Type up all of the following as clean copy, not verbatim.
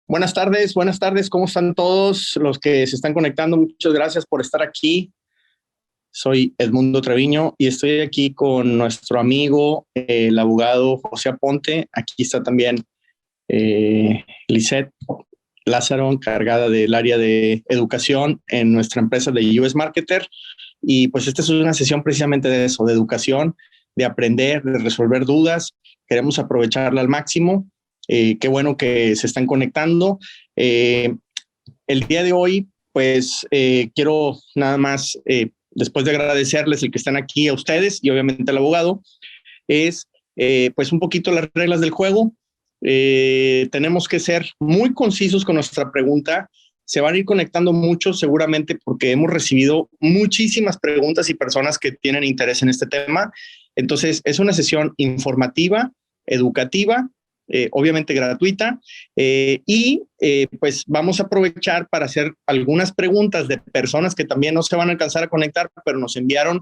Buenas tardes, ¿cómo están todos los que se están conectando? Muchas gracias por estar aquí. Soy Edmundo Treviño y estoy aquí con nuestro amigo, el abogado José Aponte. Aquí está también Lisette Lázaro, encargada del área de educación en nuestra empresa de US Marketer. Y pues esta es una sesión precisamente de eso, de educación, de aprender, de resolver dudas. Queremos aprovecharla al máximo. Qué bueno que se están conectando. El día de hoy, pues quiero nada más, después de agradecerles el que están aquí a ustedes y obviamente al abogado, es pues un poquito las reglas del juego. Tenemos que ser muy concisos con nuestra pregunta. Se van a ir conectando muchos seguramente porque hemos recibido muchísimas preguntas y personas que tienen interés en este tema. Entonces, es una sesión informativa, educativa, obviamente gratuita, pues vamos a aprovechar para hacer algunas preguntas de personas que también no se van a alcanzar a conectar, pero nos enviaron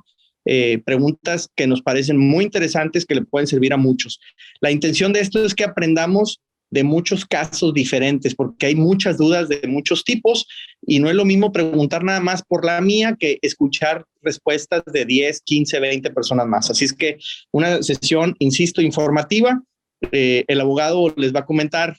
preguntas que nos parecen muy interesantes, que le pueden servir a muchos. La intención de esto es que aprendamos de muchos casos diferentes, porque hay muchas dudas de muchos tipos y no es lo mismo preguntar nada más por la mía que escuchar respuestas de 10, 15, 20 personas más. Así es que una sesión, insisto, informativa. El abogado les va a comentar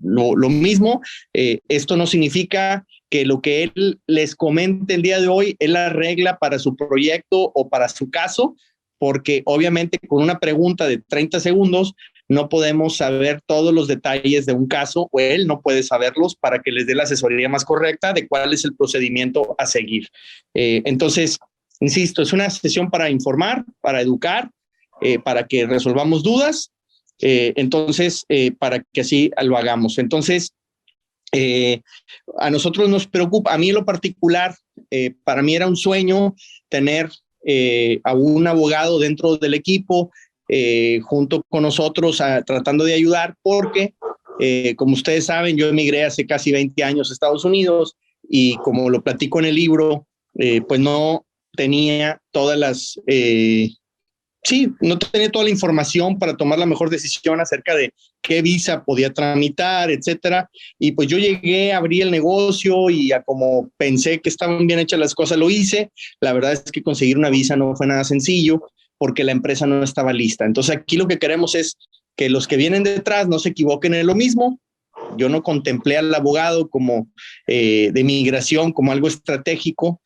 lo mismo. Esto no significa que lo que él les comente el día de hoy es la regla para su proyecto o para su caso, porque obviamente con una pregunta de 30 segundos no podemos saber todos los detalles de un caso, o él no puede saberlos para que les dé la asesoría más correcta de cuál es el procedimiento a seguir. Entonces, insisto, es una sesión para informar, para educar, para que resolvamos dudas. Entonces, para que así lo hagamos. Entonces, a nosotros nos preocupa, a mí en lo particular, para mí era un sueño tener a un abogado dentro del equipo, junto con nosotros, tratando de ayudar, porque, como ustedes saben, yo emigré hace casi 20 años a Estados Unidos y como lo platico en el libro, pues no tenía todas las... Sí, no tenía toda la información para tomar la mejor decisión acerca de qué visa podía tramitar, etcétera. Y pues yo llegué, abrí el negocio y a como pensé que estaban bien hechas las cosas, lo hice. La verdad es que conseguir una visa no fue nada sencillo porque la empresa no estaba lista. Entonces aquí lo que queremos es que los que vienen detrás no se equivoquen en lo mismo. Yo no contemplé al abogado como de migración como algo estratégico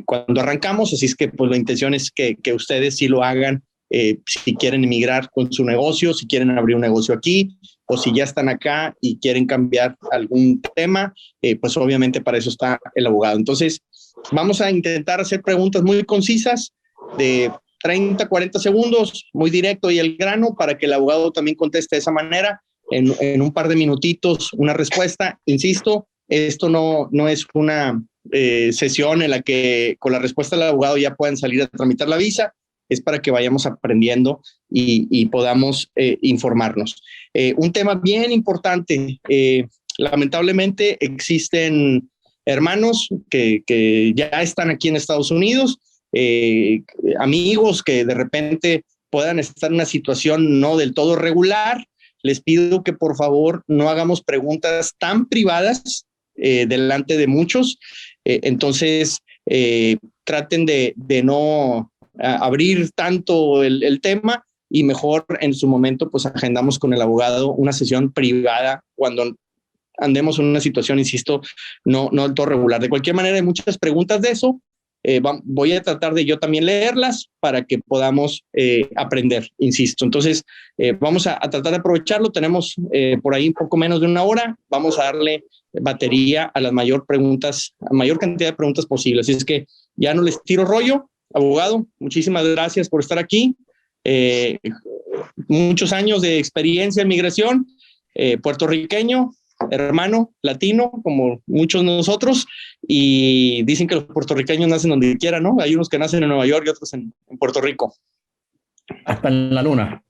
cuando arrancamos, así es que pues la intención es que ustedes sí lo hagan, si quieren emigrar con su negocio, si quieren abrir un negocio aquí o si ya están acá y quieren cambiar algún tema, pues obviamente para eso está el abogado. Entonces vamos a intentar hacer preguntas muy concisas de 30, 40 segundos, muy directo y al grano, para que el abogado también conteste de esa manera en un par de minutitos una respuesta. Insisto, esto no es una sesión en la que con la respuesta del abogado ya puedan salir a tramitar la visa. Es para que vayamos aprendiendo y podamos informarnos. Un tema bien importante, lamentablemente existen hermanos que ya están aquí en Estados Unidos, amigos que de repente puedan estar en una situación no del todo regular. Les pido que por favor no hagamos preguntas tan privadas delante de muchos. Entonces, traten de no abrir tanto el tema y mejor en su momento pues agendamos con el abogado una sesión privada cuando andemos en una situación, insisto, no del todo regular. De cualquier manera, hay muchas preguntas de eso. Voy a tratar de yo también leerlas para que podamos aprender, insisto. Entonces, vamos a tratar de aprovecharlo. Tenemos por ahí un poco menos de una hora. Vamos a darle batería a las mayor cantidad de preguntas posibles. Así es que ya no les tiro rollo. Abogado, muchísimas gracias por estar aquí. Muchos años de experiencia en migración, puertorriqueño, hermano latino, como muchos de nosotros, y dicen que los puertorriqueños nacen donde quiera, ¿no? Hay unos que nacen en Nueva York y otros en Puerto Rico. Hasta en la luna.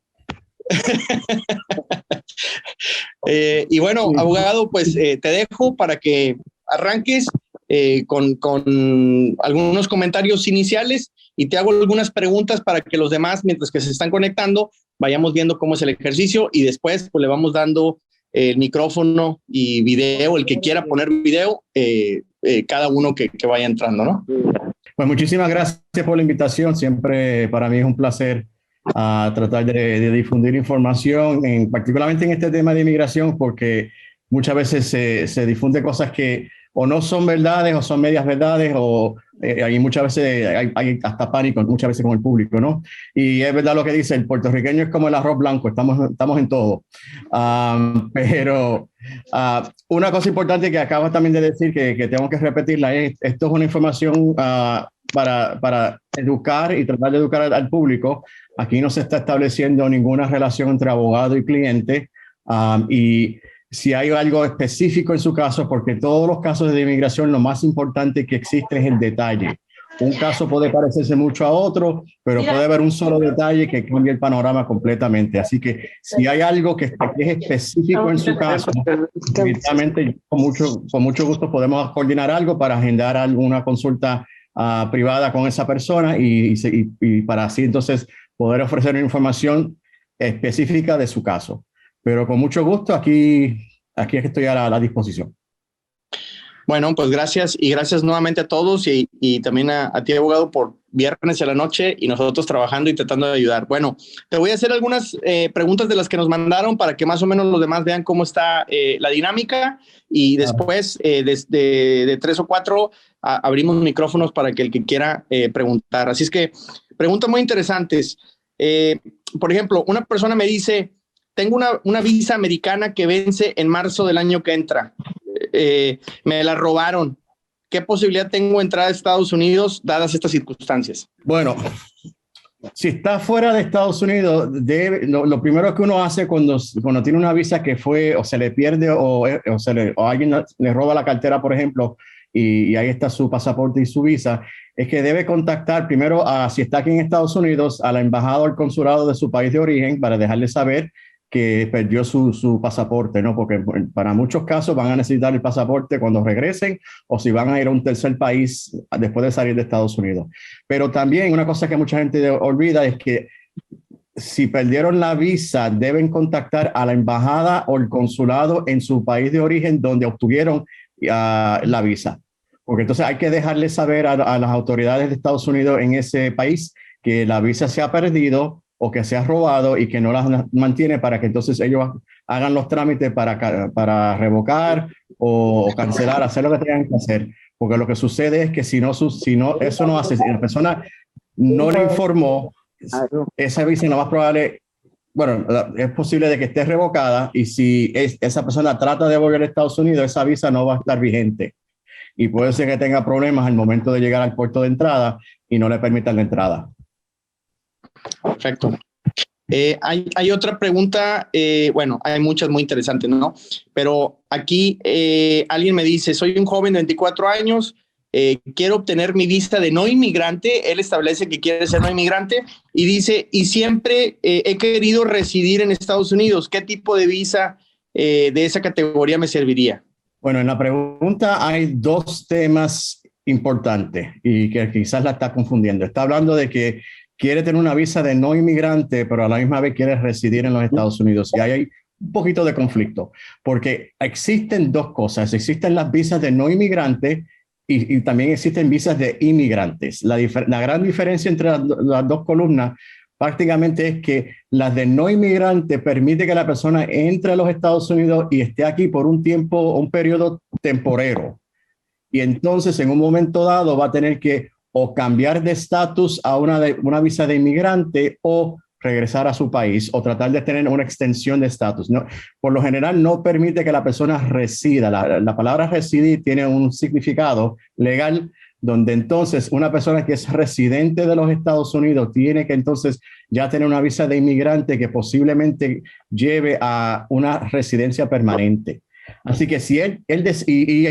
Y bueno, abogado, pues te dejo para que arranques con algunos comentarios iniciales y te hago algunas preguntas para que los demás, mientras que se están conectando, vayamos viendo cómo es el ejercicio y después pues le vamos dando el micrófono y video, el que quiera poner video, cada uno que vaya entrando, ¿no? Pues muchísimas gracias por la invitación. Siempre para mí es un placer tratar de difundir información, particularmente en este tema de inmigración, porque muchas veces se difunde cosas que o no son verdades o son medias verdades, o hay muchas veces hay hasta pánico muchas veces con el público, ¿no? Y es verdad lo que dice, el puertorriqueño es como el arroz blanco, estamos en todo. Pero una cosa importante que acabas también de decir, que tengo que repetirla, es esto es una información para educar y tratar de educar al público. Aquí no se está estableciendo ninguna relación entre abogado y cliente, y si hay algo específico en su caso, porque todos los casos de inmigración lo más importante que existe es el detalle. Un caso puede parecerse mucho a otro, pero puede haber un solo detalle que cambie el panorama completamente. Así que si hay algo que es específico en su caso, evidentemente con mucho gusto podemos coordinar algo para agendar alguna consulta privada con esa persona y para así entonces poder ofrecer información específica de su caso. Pero con mucho gusto, aquí estoy a la disposición. Bueno, pues gracias, y gracias nuevamente a todos y también a ti, abogado, por viernes a la noche y nosotros trabajando y tratando de ayudar. Bueno, te voy a hacer algunas preguntas de las que nos mandaron para que más o menos los demás vean cómo está la dinámica, y después de 3 o 4 abrimos micrófonos para que el que quiera preguntar. Así es que preguntas muy interesantes. Por ejemplo, una persona me dice: tengo una visa americana que vence en marzo del año que entra. Me la robaron. ¿Qué posibilidad tengo de entrar a Estados Unidos dadas estas circunstancias? Bueno, si está fuera de Estados Unidos, lo primero que uno hace cuando tiene una visa que fue o se le pierde o alguien le roba la cartera, por ejemplo, y ahí está su pasaporte y su visa, es que debe contactar primero, si está aquí en Estados Unidos, a la embajada o el consulado de su país de origen para dejarle saber que perdió su pasaporte, ¿no? Porque para muchos casos van a necesitar el pasaporte cuando regresen o si van a ir a un tercer país después de salir de Estados Unidos. Pero también una cosa que mucha gente olvida es que si perdieron la visa, deben contactar a la embajada o el consulado en su país de origen donde obtuvieron la visa. Porque entonces hay que dejarle saber a las autoridades de Estados Unidos en ese país que la visa se ha perdido o que se ha robado y que no las mantiene, para que entonces ellos hagan los trámites para revocar o cancelar, hacer lo que tengan que hacer. Porque lo que sucede es que si no eso no hace, si la persona no le informó, esa visa lo más probable, bueno, es posible de que esté revocada, y si esa persona trata de volver a Estados Unidos, esa visa no va a estar vigente. Y puede ser que tenga problemas al momento de llegar al puerto de entrada y no le permitan la entrada. Perfecto. Hay otra pregunta, bueno, hay muchas muy interesantes, ¿no? Pero aquí alguien me dice: soy un joven de 24 años, quiero obtener mi visa de no inmigrante. Él establece que quiere ser no inmigrante y dice: y siempre he querido residir en Estados Unidos. ¿Qué tipo de visa de esa categoría me serviría? Bueno, en la pregunta hay dos temas importantes y que quizás la está confundiendo. Está hablando de que quiere tener una visa de no inmigrante, pero a la misma vez quiere residir en los Estados Unidos. Y ahí hay un poquito de conflicto, porque existen dos cosas. Existen las visas de no inmigrante y también existen visas de inmigrantes. La gran diferencia entre las dos columnas prácticamente es que las de no inmigrante permite que la persona entre a los Estados Unidos y esté aquí por un tiempo, un periodo temporero. Y entonces en un momento dado va a tener que o cambiar de estatus a una visa de inmigrante o regresar a su país o tratar de tener una extensión de estatus. No, por lo general no permite que la persona resida. La palabra residir tiene un significado legal donde entonces una persona que es residente de los Estados Unidos tiene que entonces ya tener una visa de inmigrante que posiblemente lleve a una residencia permanente. Así que si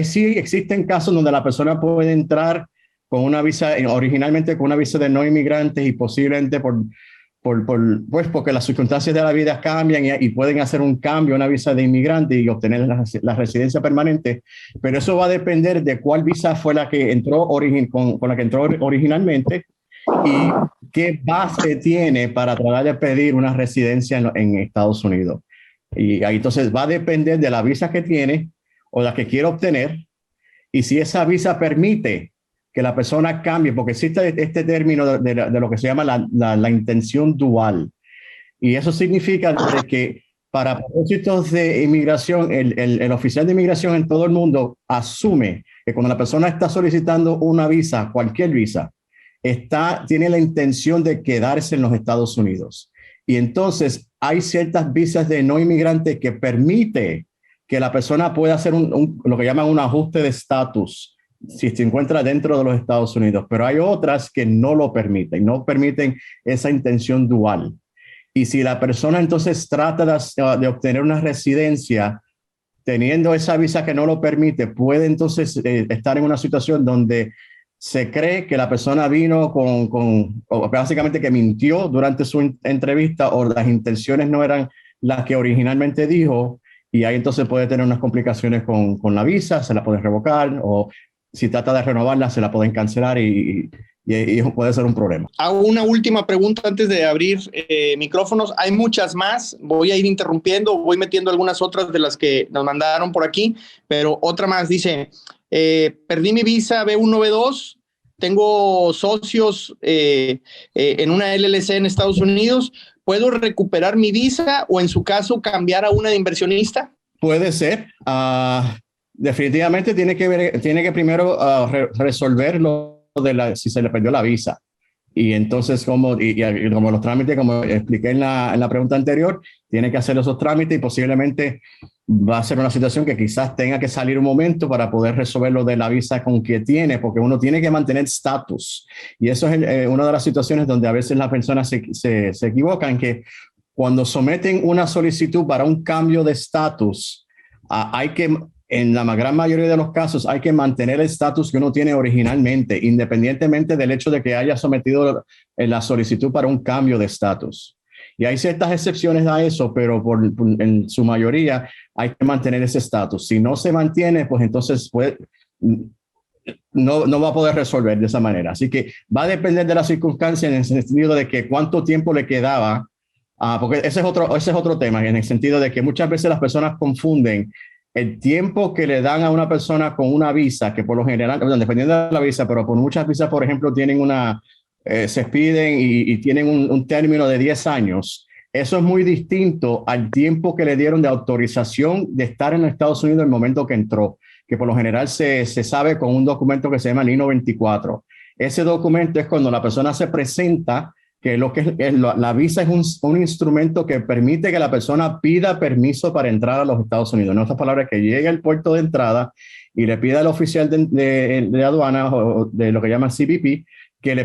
sí existen casos donde la persona puede entrar con una visa, originalmente con una visa de no inmigrantes y posiblemente pues porque las circunstancias de la vida cambian y pueden hacer un cambio a una visa de inmigrante y obtener la residencia permanente, pero eso va a depender de cuál visa fue la que entró con la que entró originalmente y qué base tiene para tratar de pedir una residencia en Estados Unidos. Y ahí entonces va a depender de la visa que tiene o la que quiere obtener, y si esa visa permite que la persona cambie, porque existe este término de lo que se llama la intención dual. Y eso significa de que para propósitos de inmigración, el oficial de inmigración en todo el mundo asume que cuando la persona está solicitando una visa, cualquier visa, tiene la intención de quedarse en los Estados Unidos. Y entonces hay ciertas visas de no inmigrante que permite que la persona pueda hacer lo que llaman un ajuste de estatus si se encuentra dentro de los Estados Unidos, pero hay otras que no lo permiten, no permiten esa intención dual. Y si la persona entonces trata de obtener una residencia teniendo esa visa que no lo permite, puede entonces estar en una situación donde se cree que la persona vino o básicamente que mintió durante su entrevista, o las intenciones no eran las que originalmente dijo, y ahí entonces puede tener unas complicaciones con la visa, se la pueden revocar, o si trata de renovarla, se la pueden cancelar y eso puede ser un problema. Hago una última pregunta antes de abrir micrófonos. Hay muchas más. Voy a ir interrumpiendo, voy metiendo algunas otras de las que nos mandaron por aquí, pero otra más dice, perdí mi visa B1, B2, tengo socios en una LLC en Estados Unidos. ¿Puedo recuperar mi visa o en su caso cambiar a una de inversionista? Puede ser. Definitivamente tiene que primero resolver si se le perdió la visa. Y entonces, como los trámites, como expliqué en la pregunta anterior, tiene que hacer esos trámites y posiblemente va a ser una situación que quizás tenga que salir un momento para poder resolver lo de la visa con que tiene, porque uno tiene que mantener estatus. Y eso es una de las situaciones donde a veces las personas se equivocan, que cuando someten una solicitud para un cambio de estatus, en la gran mayoría de los casos hay que mantener el estatus que uno tiene originalmente, independientemente del hecho de que haya sometido la solicitud para un cambio de estatus. Y hay ciertas excepciones a eso, pero en su mayoría hay que mantener ese estatus. Si no se mantiene, pues entonces no va a poder resolver de esa manera. Así que va a depender de las circunstancias, en el sentido de que cuánto tiempo le quedaba, porque ese es otro tema, en el sentido de que muchas veces las personas confunden el tiempo que le dan a una persona con una visa, que por lo general, dependiendo de la visa, pero por muchas visas, por ejemplo, tienen se expiden y tienen un término de 10 años. Eso es muy distinto al tiempo que le dieron de autorización de estar en Estados Unidos en el momento que entró, que por lo general se sabe con un documento que se llama el I-94. Ese documento es cuando la persona se presenta, que la visa es un instrumento que permite que la persona pida permiso para entrar a los Estados Unidos. En otras palabras, que llegue al puerto de entrada y le pida al oficial de aduana o de lo que llaman CBP que le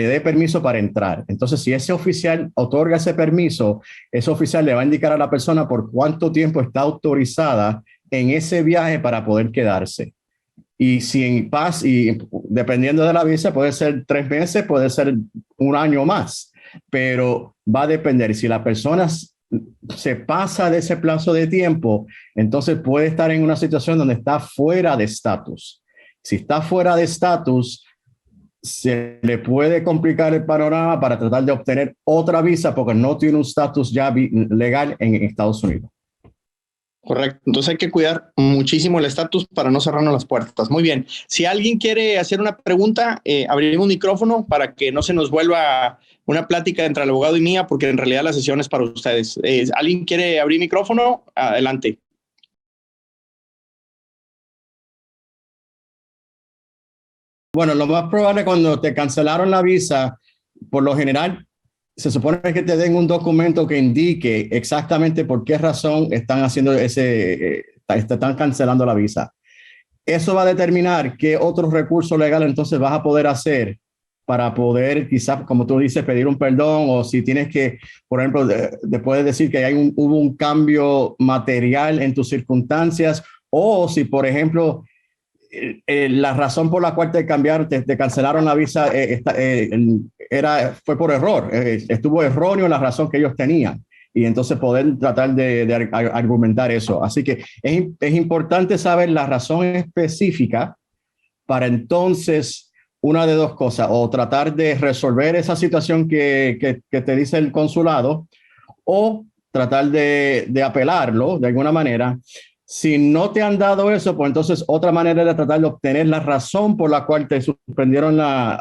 dé permiso para entrar. Entonces, si ese oficial otorga ese permiso, ese oficial le va a indicar a la persona por cuánto tiempo está autorizada en ese viaje para poder quedarse. Y si en paz, y dependiendo de la visa, puede ser 3 meses, puede ser un año más, pero va a depender. Si la persona se pasa de ese plazo de tiempo, entonces puede estar en una situación donde está fuera de estatus. Si está fuera de estatus, se le puede complicar el panorama para tratar de obtener otra visa porque no tiene un estatus ya legal en Estados Unidos. Correcto. Entonces hay que cuidar muchísimo el estatus para no cerrarnos las puertas. Muy bien. Si alguien quiere hacer una pregunta, abriremos un micrófono para que no se nos vuelva una plática entre el abogado y mía, porque en realidad la sesión es para ustedes. ¿Alguien quiere abrir micrófono? Adelante. Bueno, lo más probable cuando te cancelaron la visa, por lo general, se supone que te den un documento que indique exactamente por qué razón están haciendo están cancelando la visa. Eso va a determinar qué otros recursos legales entonces vas a poder hacer para poder, quizás, como tú dices, pedir un perdón, o si tienes que, por ejemplo, puedes decir que hubo un cambio material en tus circunstancias, o si, por ejemplo, la razón por la cual te cancelaron la visa fue por error, estuvo erróneo la razón que ellos tenían, y entonces poder tratar de argumentar eso. Así que es importante saber la razón específica para entonces una de dos cosas: o tratar de resolver esa situación que te dice el consulado, o tratar de apelarlo de alguna manera. Si no te han dado eso, pues entonces otra manera de tratar de obtener la razón por la cual te suspendieron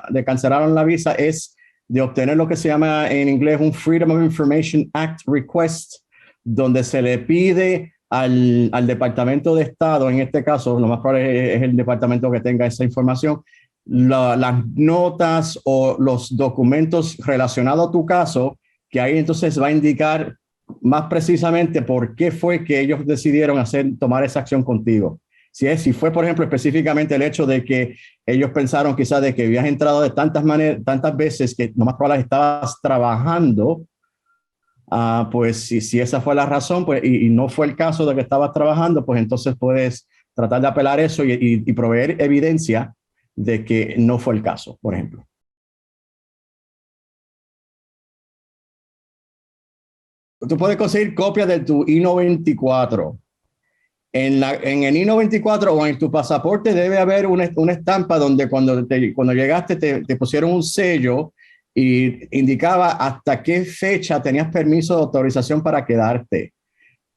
de cancelaron la visa es de obtener lo que se llama en inglés un Freedom of Information Act Request, donde se le pide al Departamento de Estado, en este caso, lo más probable es el departamento que tenga esa información, las notas o los documentos relacionados a tu caso, que ahí entonces va a indicar más precisamente por qué fue que ellos decidieron tomar esa acción contigo. Si fue, por ejemplo, específicamente el hecho de que ellos pensaron quizás de que habías entrado de tantas veces que nomás probablemente estabas trabajando, pues si esa fue la razón pues, y no fue el caso de que estabas trabajando, pues entonces puedes tratar de apelar eso y proveer evidencia de que no fue el caso, por ejemplo. Tú puedes conseguir copias de tu I-94. En el I-94 o en tu pasaporte debe haber una estampa donde cuando llegaste te pusieron un sello y indicaba hasta qué fecha tenías permiso de autorización para quedarte.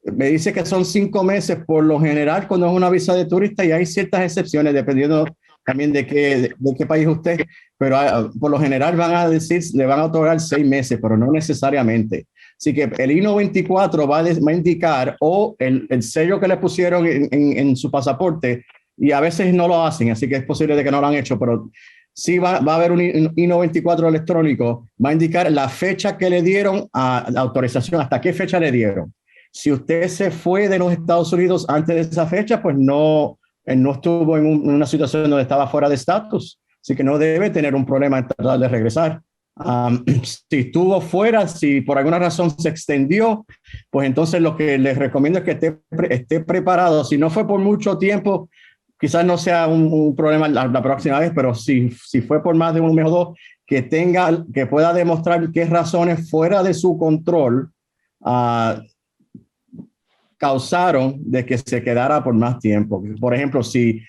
Me dice que son 5 meses por lo general cuando es una visa de turista y hay ciertas excepciones dependiendo también de qué país usted, pero por lo general le van a otorgar 6 meses, pero no necesariamente. Así que el I-94 va a indicar o el sello que le pusieron en su pasaporte y a veces no lo hacen, así que es posible de que no lo han hecho, pero sí va a haber un I-94 electrónico, va a indicar la fecha que le dieron a la autorización, hasta qué fecha le dieron. Si usted se fue de los Estados Unidos antes de esa fecha, pues no estuvo en una situación donde estaba fuera de estatus, así que no debe tener un problema en tratar de regresar. Si estuvo fuera, si por alguna razón se extendió, pues entonces lo que les recomiendo es que esté preparado. Si no fue por mucho tiempo, quizás no sea un problema la próxima vez, pero si fue por más de un mes o dos, que pueda demostrar qué razones fuera de su control causaron de que se quedara por más tiempo. Por ejemplo, si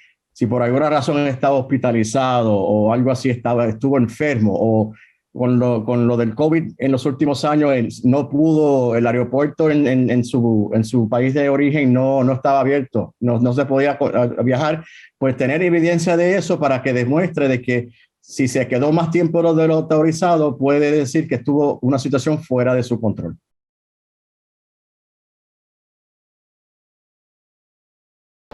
por alguna razón estaba hospitalizado o algo así, estuvo enfermo o con lo del COVID en los últimos años, no pudo, el aeropuerto en su país de origen no estaba abierto, no se podía viajar, pues tener evidencia de eso para que demuestre de que si se quedó más tiempo de lo autorizado, puede decir que estuvo una situación fuera de su control.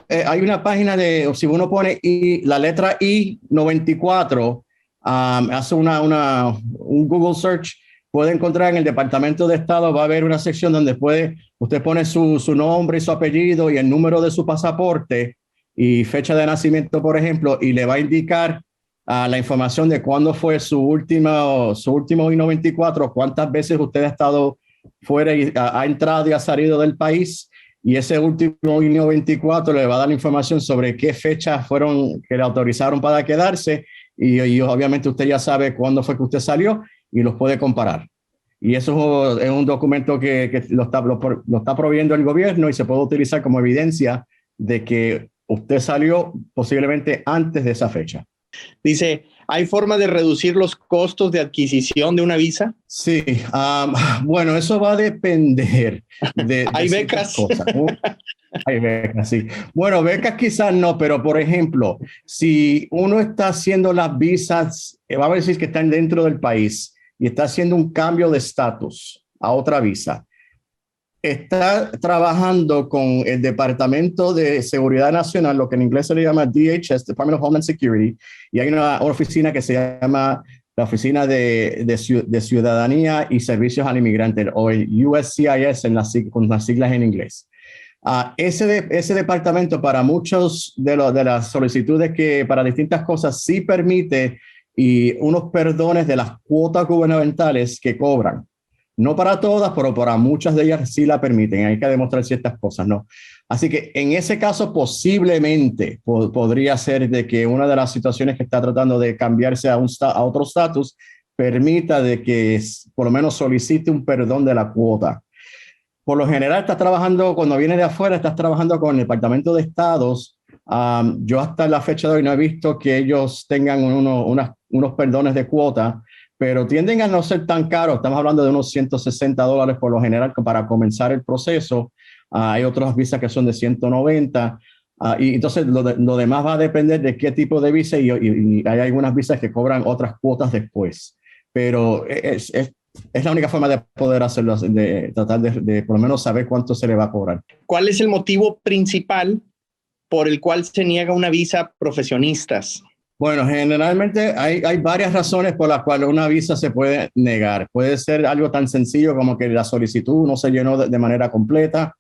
Hay una página si uno pone la letra I-94, hace un Google search, puede encontrar en el Departamento de Estado, va a haber una sección donde usted pone su nombre y su apellido y el número de su pasaporte y fecha de nacimiento, por ejemplo, y le va a indicar la información de cuándo fue su último I-94, cuántas veces usted ha estado fuera y ha entrado y ha salido del país. Y ese último I-94 le va a dar la información sobre qué fechas fueron que le autorizaron para quedarse y obviamente usted ya sabe cuándo fue que usted salió y los puede comparar. Y eso es un documento que lo está proveyendo el gobierno y se puede utilizar como evidencia de que usted salió posiblemente antes de esa fecha. Dice, ¿hay forma de reducir los costos de adquisición de una visa? Sí, bueno, eso va a depender de ¿Hay becas? Cosas. Hay becas, sí. Bueno, becas quizás no, pero por ejemplo, si uno está haciendo las visas, va a decir que están dentro del país y está haciendo un cambio de estatus a otra visa, está trabajando con el Departamento de Seguridad Nacional, lo que en inglés se le llama DHS, Department of Homeland Security, y hay una oficina que se llama la Oficina de Ciudadanía y Servicios al Inmigrante, o el USCIS con las siglas en inglés. Ese departamento para muchos de las solicitudes para distintas cosas sí permite unos perdones de las cuotas gubernamentales que cobran. No para todas, pero para muchas de ellas sí la permiten. Hay que demostrar ciertas cosas, ¿no? Así que en ese caso posiblemente podría ser de que una de las situaciones que está tratando de cambiarse a otro estatus permita de que por lo menos solicite un perdón de la cuota. Por lo general estás trabajando, cuando vienes de afuera, estás trabajando con el Departamento de Estados. Yo hasta la fecha de hoy no he visto que ellos tengan unos perdones de cuota, pero tienden a no ser tan caros. Estamos hablando de unos $160 por lo general para comenzar el proceso. Hay otras visas que son de 190. Y entonces lo demás va a depender de qué tipo de visa y hay algunas visas que cobran otras cuotas después. Pero es la única forma de poder hacerlo, de tratar de por lo menos saber cuánto se le va a cobrar. ¿Cuál es el motivo principal por el cual se niega una visa profesionistas? Bueno, generalmente hay varias razones por las cuales una visa se puede negar. Puede ser algo tan sencillo como que la solicitud no se llenó de manera completa.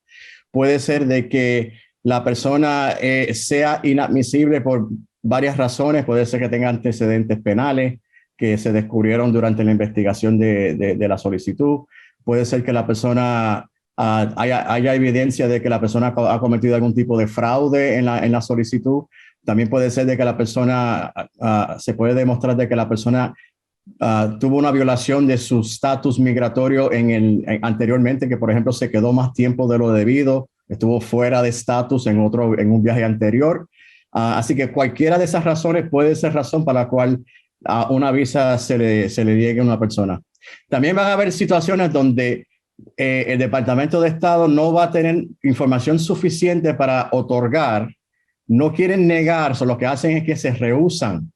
Puede ser de que la persona sea inadmisible por varias razones. Puede ser que tenga antecedentes penales que se descubrieron durante la investigación de la solicitud. Puede ser que la persona haya evidencia de que la persona ha cometido algún tipo de fraude en la solicitud. También puede ser de que la persona, se puede demostrar de que la persona tuvo una violación de su estatus migratorio anteriormente, que por ejemplo se quedó más tiempo de lo debido, estuvo fuera de estatus en un viaje anterior. Así que cualquiera de esas razones puede ser razón para la cual una visa se le niegue a una persona. También van a haber situaciones donde el Departamento de Estado no va a tener información suficiente para otorgar. No quieren negar, lo que hacen es que se rehúsan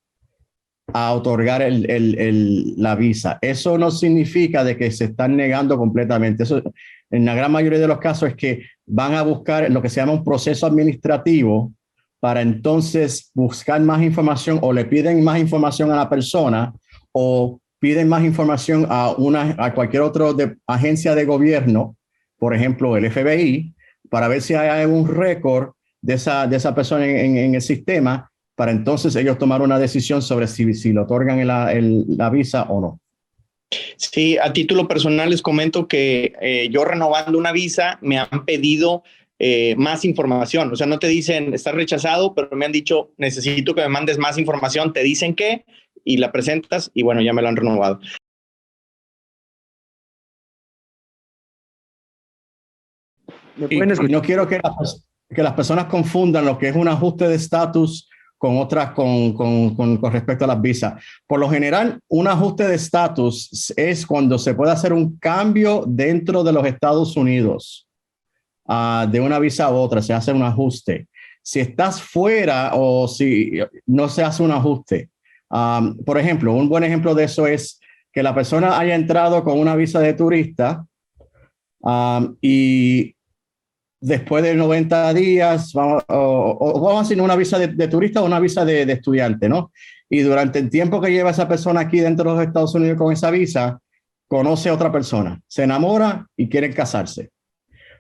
a otorgar la visa. Eso no significa de que se están negando completamente. Eso, en la gran mayoría de los casos, es que van a buscar lo que se llama un proceso administrativo para entonces buscar más información, o le piden más información a la persona o piden más información a cualquier otra agencia de gobierno, por ejemplo el FBI, para ver si hay algún récord de esa persona en el sistema, para entonces ellos tomar una decisión sobre si le otorgan la visa o no. Sí, a título personal les comento que yo renovando una visa me han pedido más información. O sea, no te dicen estás rechazado, pero me han dicho necesito que me mandes más información. Te dicen qué y la presentas y bueno, ya me lo han renovado. Y no quiero que las personas confundan lo que es un ajuste de estatus con otras con respecto a las visas. Por lo general, un ajuste de estatus es cuando se puede hacer un cambio dentro de los Estados Unidos, de una visa a otra, se hace un ajuste. Si estás fuera o si no se hace un ajuste. Por ejemplo, un buen ejemplo de eso es que la persona haya entrado con una visa de turista y después de 90 días, vamos a hacer una visa de turista o una visa de estudiante, ¿no? Y durante el tiempo que lleva esa persona aquí dentro de los Estados Unidos con esa visa, conoce a otra persona, se enamora y quieren casarse.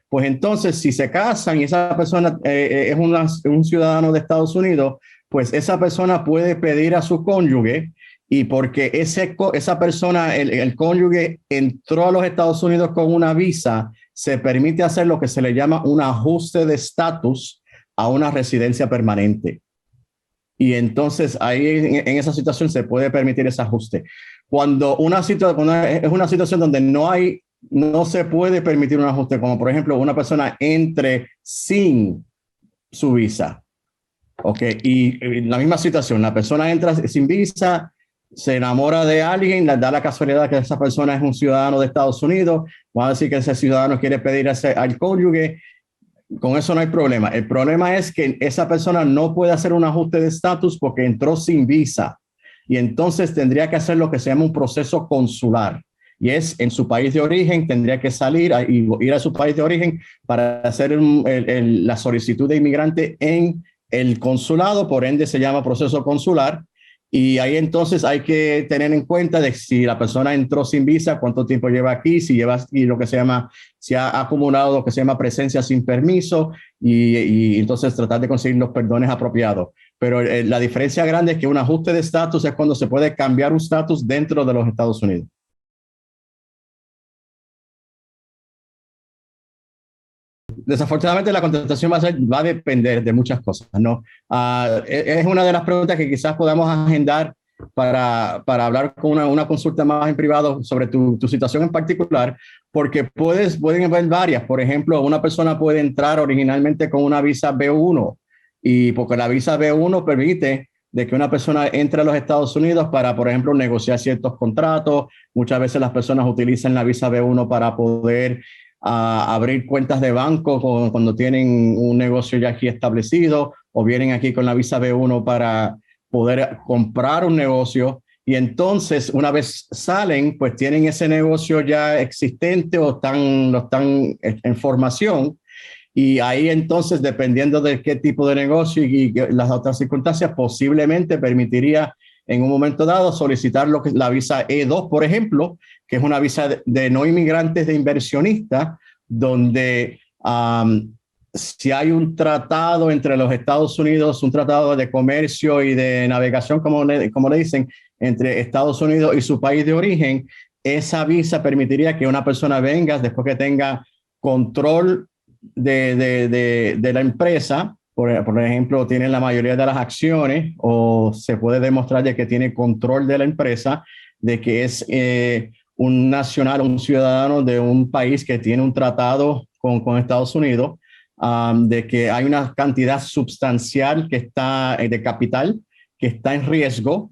Pues entonces, si se casan y esa persona es un ciudadano de Estados Unidos, pues esa persona puede pedir a su cónyuge, y porque esa persona, el cónyuge, entró a los Estados Unidos con una visa, se permite hacer lo que se le llama un ajuste de estatus a una residencia permanente. Y entonces ahí en esa situación se puede permitir ese ajuste. Cuando es una situación donde no se puede permitir un ajuste, como por ejemplo una persona entre sin su visa. Ok, y en la misma situación, la persona entra sin visa, se enamora de alguien, le da la casualidad que esa persona es un ciudadano de Estados Unidos, vamos a decir que ese ciudadano quiere pedir al cónyuge, con eso no hay problema. El problema es que esa persona no puede hacer un ajuste de estatus porque entró sin visa, y entonces tendría que hacer lo que se llama un proceso consular. Y es en su país de origen, tendría que salir y ir a su país de origen para hacer la solicitud de inmigrante en el consulado, por ende se llama proceso consular. Y ahí entonces hay que tener en cuenta de si la persona entró sin visa, cuánto tiempo lleva aquí, si lleva aquí si ha acumulado lo que se llama presencia sin permiso, y entonces tratar de conseguir los perdones apropiados. Pero la diferencia grande es que un ajuste de estatus es cuando se puede cambiar un estatus dentro de los Estados Unidos. Desafortunadamente la contestación va a depender de muchas cosas, ¿no? Es una de las preguntas que quizás podamos agendar para hablar con una consulta más en privado sobre tu situación en particular, porque pueden haber varias. Por ejemplo, una persona puede entrar originalmente con una visa B1, y porque la visa B1 permite de que una persona entre a los Estados Unidos para, por ejemplo, negociar ciertos contratos. Muchas veces las personas utilizan la visa B1 para poder abrir cuentas de banco cuando tienen un negocio ya aquí establecido, o vienen aquí con la visa B1 para poder comprar un negocio. Y entonces, una vez salen, pues tienen ese negocio ya existente o lo están en formación. Y ahí entonces, dependiendo de qué tipo de negocio y las otras circunstancias, posiblemente permitiría en un momento dado solicitar la visa E2, por ejemplo, que es una visa de no inmigrantes de inversionistas, donde si hay un tratado entre los Estados Unidos, un tratado de comercio y de navegación, como le dicen, entre Estados Unidos y su país de origen, esa visa permitiría que una persona venga después que tenga control de la empresa. Por ejemplo, tiene la mayoría de las acciones, o se puede demostrar de que tiene control de la empresa, de que es un nacional, un ciudadano de un país que tiene un tratado con Estados Unidos, de que hay una cantidad sustancial que está de capital que está en riesgo,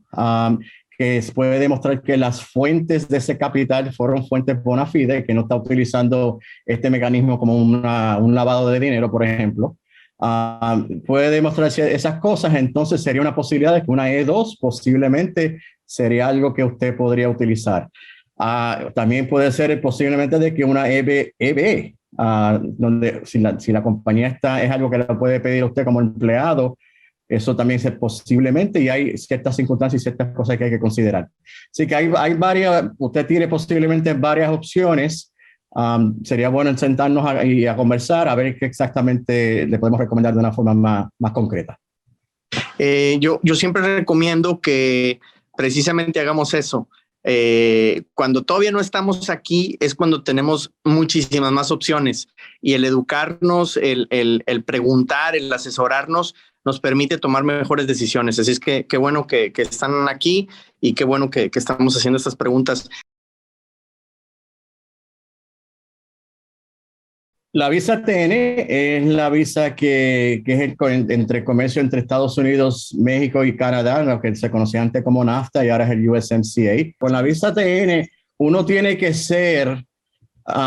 que puede demostrar que las fuentes de ese capital fueron fuentes bona fide, que no está utilizando este mecanismo como un lavado de dinero, por ejemplo. Puede demostrar esas cosas, entonces sería una posibilidad de que una E2 posiblemente sería algo que usted podría utilizar. También puede ser posiblemente de que una EB, donde si la compañía es algo que le puede pedir a usted como empleado, eso también es posiblemente, y hay ciertas circunstancias y ciertas cosas que hay que considerar. Así que hay varias, usted tiene posiblemente varias opciones. Sería bueno sentarnos a conversar, a ver qué exactamente le podemos recomendar de una forma más concreta. Yo siempre recomiendo que precisamente hagamos eso. Cuando todavía no estamos aquí es cuando tenemos muchísimas más opciones, y el educarnos, el preguntar, el asesorarnos nos permite tomar mejores decisiones. Así es que qué bueno que están aquí, y qué bueno que estamos haciendo estas preguntas. La visa TN es la visa que es entre comercio entre Estados Unidos, México y Canadá, lo que se conocía antes como NAFTA y ahora es el USMCA. Con la visa TN, uno tiene que ser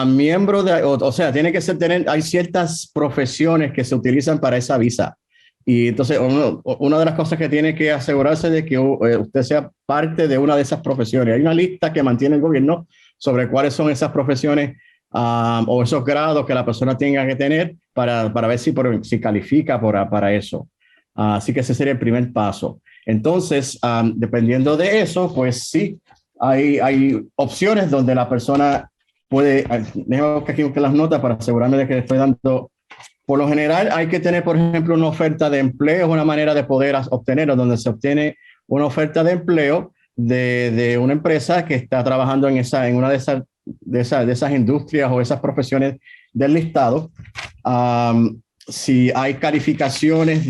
miembro o sea, tiene que hay ciertas profesiones que se utilizan para esa visa. Y entonces, una de las cosas que tiene que asegurarse de que usted sea parte de una de esas profesiones. Hay una lista que mantiene el gobierno sobre cuáles son esas profesiones o esos grados que la persona tenga que tener para ver si califica para eso. Así que ese sería el primer paso. Entonces, dependiendo de eso, pues sí, hay opciones donde la persona puede, déjame aquí buscar las notas para asegurarme de que le estoy dando. Por lo general, hay que tener, por ejemplo, una oferta de empleo, una manera de poder obtenerlo, donde se obtiene una oferta de empleo de una empresa que está trabajando en una de esas industrias o esas profesiones del listado. Si hay calificaciones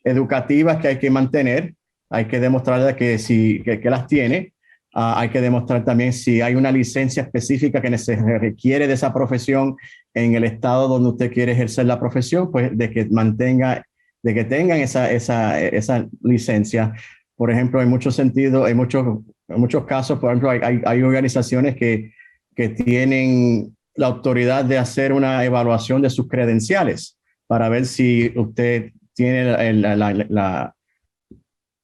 educativas que hay que mantener, hay que demostrar que las tiene. Hay que demostrar también si hay una licencia específica que se requiere de esa profesión en el estado donde usted quiere ejercer la profesión, pues de que tengan esa licencia. Por ejemplo, en muchos sentidos, en muchos casos, por ejemplo, hay organizaciones que tienen la autoridad de hacer una evaluación de sus credenciales para ver si usted tiene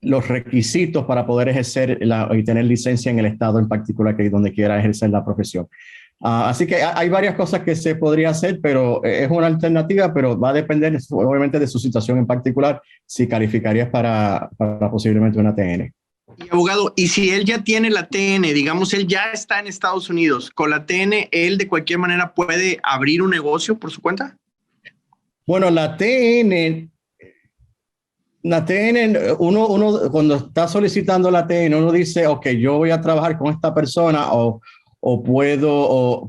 los requisitos para poder ejercer y tener licencia en el estado en particular que donde quiera ejercer la profesión. Así que hay varias cosas que se podría hacer, pero es una alternativa, pero va a depender obviamente de su situación en particular, si calificarías para posiblemente una TN. Y abogado, y si él ya tiene la TN, digamos, él ya está en Estados Unidos, con la TN, ¿él de cualquier manera puede abrir un negocio por su cuenta? Bueno, la TN, uno cuando está solicitando la TN, uno dice, ok, yo voy a trabajar con esta persona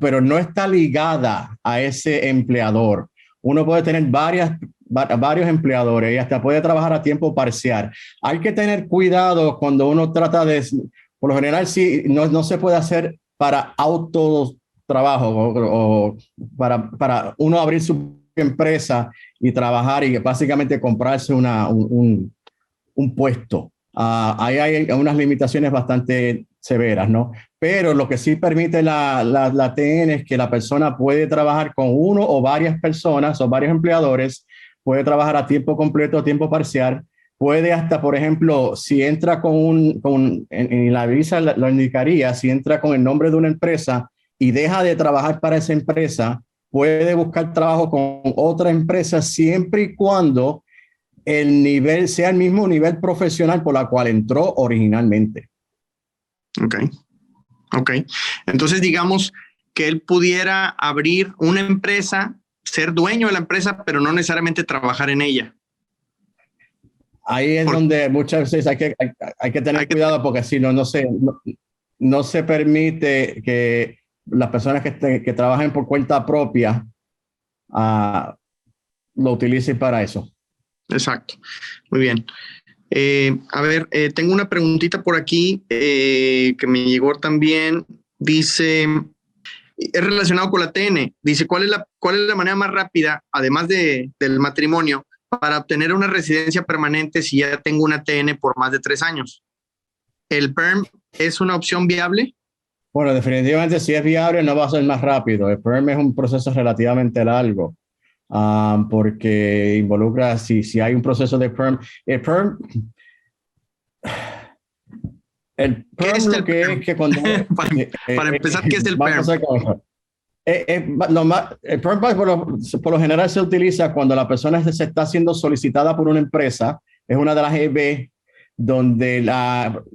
pero no está ligada a ese empleador. Uno puede tener varios empleadores y hasta puede trabajar a tiempo parcial. Hay que tener cuidado cuando uno trata por lo general, sí, no se puede hacer para autotrabajo o para uno abrir su empresa y trabajar y básicamente comprarse un puesto. Ahí hay unas limitaciones bastante severas, ¿no? Pero lo que sí permite la TN es que la persona puede trabajar con uno o varias personas o varios empleadores, puede trabajar a tiempo completo, a tiempo parcial, puede hasta, por ejemplo, si entra en la visa lo indicaría, si entra con el nombre de una empresa y deja de trabajar para esa empresa, puede buscar trabajo con otra empresa siempre y cuando el nivel sea el mismo nivel profesional por la cual entró originalmente. Ok, ok. Entonces, digamos que él pudiera abrir una empresa, ser dueño de la empresa, pero no necesariamente trabajar en ella. Ahí es donde muchas veces hay que tener cuidado porque si no se permite que las personas que trabajen por cuenta propia lo utilicen para eso. Exacto. Muy bien. A ver, tengo una preguntita por aquí que me llegó también. Dice, es relacionado con la TN. Dice, ¿cuál es la manera más rápida, además del matrimonio, para obtener una residencia permanente si ya tengo una TN por más de 3 años? ¿El PERM es una opción viable? Bueno, definitivamente si es viable no va a ser más rápido. El PERM es un proceso relativamente largo porque involucra, si hay un proceso de PERM, el PERM lo que es que cuando... para empezar, ¿qué es el PERM? El PERM por lo general se utiliza cuando la persona se está siendo solicitada por una empresa. Es una de las EB donde